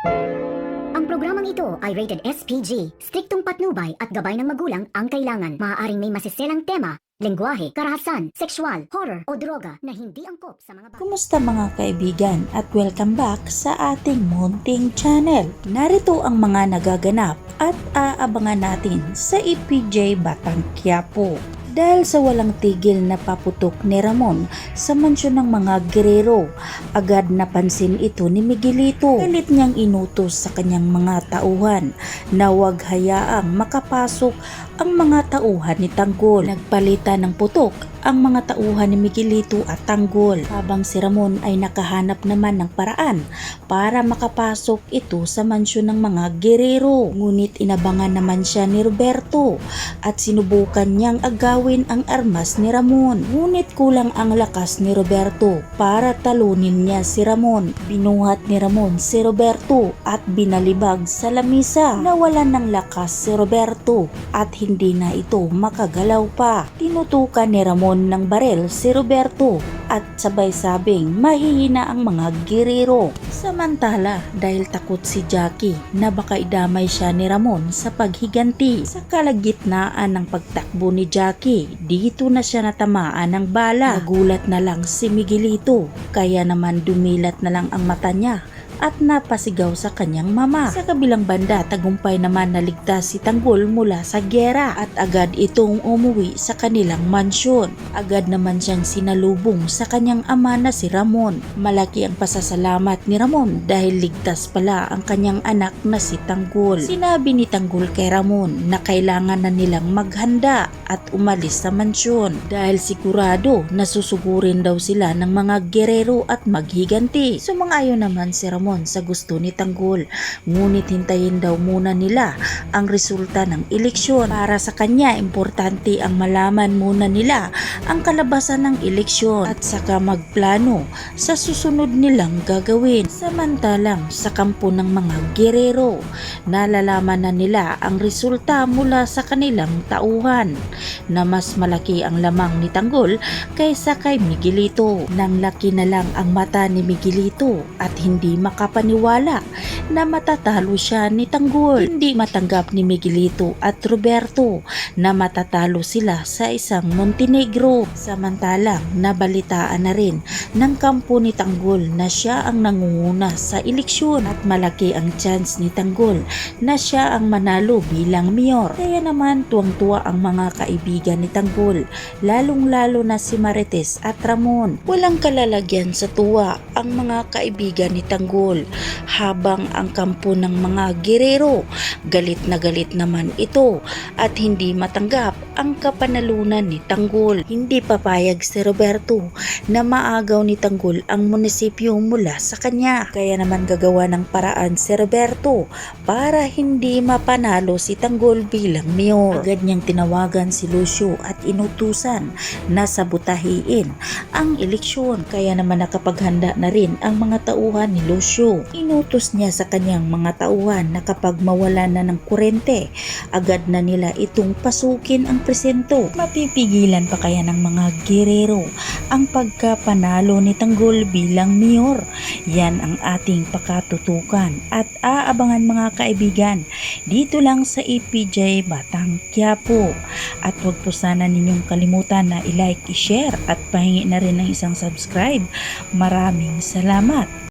Ang programang ito ay rated SPG. Striktong patnubay at gabay ng magulang ang kailangan. Maaaring may masiselang tema, lengguwahe, karahasan, sexual, horror o droga na hindi angkop sa mga bata. Kumusta mga kaibigan at welcome back sa ating munting channel. Narito ang mga nagaganap at aabangan natin sa EPJ Batang Quiapo. Dahil sa walang tigil na paputok ni Ramon sa mansyon ng mga gerero, agad napansin ito ni Miguelito. Galit niyang inutos sa kanyang mga tauhan na huwag hayaang makapasok ang mga tauhan ni Tanggol. Nagpalitan ng putok ang mga tauhan ni Miguelito at Tanggol, habang si Ramon ay nakahanap naman ng paraan para makapasok ito sa mansyon ng mga gerero. Ngunit inabangan naman siya ni Roberto at sinubukan niyang agawin ang armas ni Ramon. Ngunit kulang ang lakas ni Roberto para talunin niya si Ramon. Binuhat ni Ramon si Roberto at binalibag sa lamisa. Nawalan ng lakas si Roberto at hindi na ito makagalaw pa. Tinutukan ni Ramon ng barel si Roberto at sabay sabing mahihina ang mga gerero. Samantala, dahil takot si Jackie na baka idamay siya ni Ramon sa paghiganti, sa kalagitnaan ng pagtakbo ni Jackie, dito na siya natamaan ng bala. Nagulat na lang si Miguelito, kaya naman dumilat na lang ang mata niya at napasigaw sa kanyang mama. Sa kabilang banda, tagumpay naman naligtas si Tanggol mula sa gyera at agad itong umuwi sa kanilang mansyon. Agad naman siyang sinalubong sa kanyang ama na si Ramon. Malaki ang pasasalamat ni Ramon dahil ligtas pala ang kanyang anak na si Tanggol. Sinabi ni Tanggol kay Ramon na kailangan na nilang maghanda at umalis sa mansyon dahil sigurado nasusugurin daw sila ng mga gerero at maghiganti. Sumang-ayon naman si Ramon sa gusto ni Tanggol, ngunit hintayin daw muna nila ang resulta ng eleksyon. Para sa kanya, importante ang malaman muna nila ang kalabasan ng eleksyon at saka magplano sa susunod nilang gagawin. Samantalang sa kampo ng mga gerero, nalalaman na nila ang resulta mula sa kanilang tauhan na mas malaki ang lamang ni Tanggol kaysa kay Miguelito. Nang laki na lang ang mata ni Miguelito at hindi makapaniwala na matatalo siya ni Tanggol. Hindi matanggap ni Miguelito at Roberto na matatalo sila sa isang Montenegro. Samantalang nabalitaan na rin ng kampo ni Tanggol na siya ang nangunguna sa eleksyon at malaki ang chance ni Tanggol na siya ang manalo bilang mayor. Kaya naman tuwang-tuwa ang mga kaibigan ni Tanggol, lalong-lalo na si Marites at Ramon. Walang kalalagyan sa tuwa ang mga kaibigan ni Tanggol, habang ang kampo ng mga gerero galit na galit naman ito at hindi matanggap ang kapanalunan ni Tanggol. Hindi papayag si Roberto na maagaw ni Tanggol ang munisipyo mula sa kanya, kaya naman gagawa ng paraan si Roberto para hindi mapanalo si Tanggol bilang mayor. Agad niyang tinawagan si Lucio at inutusan na sabutahiin ang eleksyon, kaya naman nakapaghanda na rin ang mga tauhan ni Lucio. Inutos niya sa kanyang mga tauhan na kapag mawala na ng kurente, agad na nila itong pasukin ang presento. Mapipigilan pa kaya ng mga gerero ang pagkapanalo ni Tanggol bilang mayor? Yan ang ating pakatutukan at aabangan mga kaibigan dito lang sa EPJ Batang Quiapo. At huwag po sana ninyong kalimutan na i-like, i-share at pahingi na rin ng isang subscribe. Maraming salamat.